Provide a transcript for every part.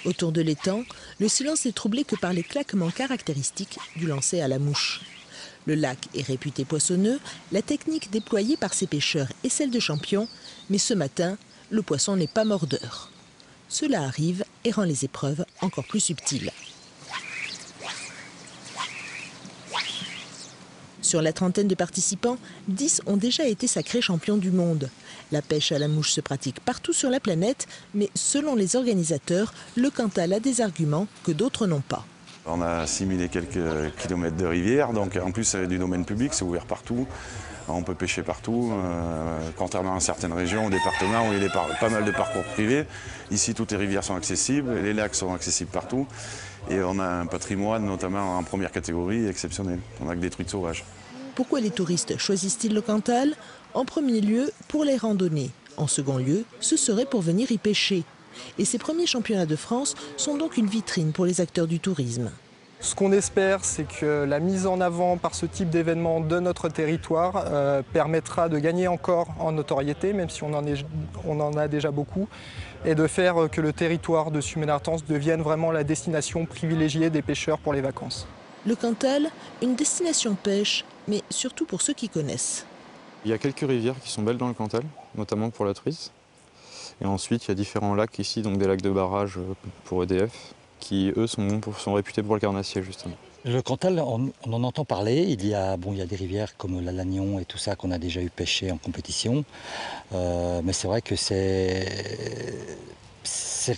Autour de l'étang, le silence n'est troublé que par les claquements caractéristiques du lancer à la mouche. Le lac est réputé poissonneux, la technique déployée par ces pêcheurs est celle de champions, mais ce matin, le poisson n'est pas mordeur. Cela arrive et rend les épreuves encore plus subtiles. Sur la trentaine de participants, 10 ont déjà été sacrés champions du monde. La pêche à la mouche se pratique partout sur la planète, mais selon les organisateurs, le Cantal a des arguments que d'autres n'ont pas. On a 6000 et quelques kilomètres de rivière, donc en plus c'est du domaine public, c'est ouvert partout. On peut pêcher partout, contrairement à certaines régions ou départements où il y a pas mal de parcours privés. Ici, toutes les rivières sont accessibles, les lacs sont accessibles partout. Et on a un patrimoine, notamment en première catégorie, exceptionnel. On n'a que des truites sauvages. Pourquoi les touristes choisissent-ils le Cantal? En premier lieu, pour les randonnées. En second lieu, ce serait pour venir y pêcher. Et ces premiers championnats de France sont donc une vitrine pour les acteurs du tourisme. Ce qu'on espère, c'est que la mise en avant par ce type d'événement de notre territoire permettra de gagner encore en notoriété, même si on en a déjà beaucoup, et de faire que le territoire de Sumé-Nartans devienne vraiment la destination privilégiée des pêcheurs pour les vacances. Le Cantal, une destination pêche, mais surtout pour ceux qui connaissent. Il y a quelques rivières qui sont belles dans le Cantal, notamment pour la truite. Et ensuite, il y a différents lacs ici, donc des lacs de barrage pour EDF, qui eux sont réputés pour le carnassier justement. Le Cantal, on en entend parler. Il y a des rivières comme la Lannion et tout ça qu'on a déjà eu pêcher en compétition. Mais c'est vrai que c'est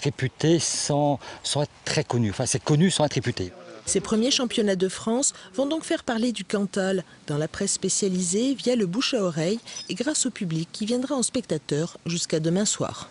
réputé sans être très connu. Enfin, c'est connu sans être réputé. Ces premiers championnats de France vont donc faire parler du Cantal dans la presse spécialisée via le bouche à oreille et grâce au public qui viendra en spectateur jusqu'à demain soir.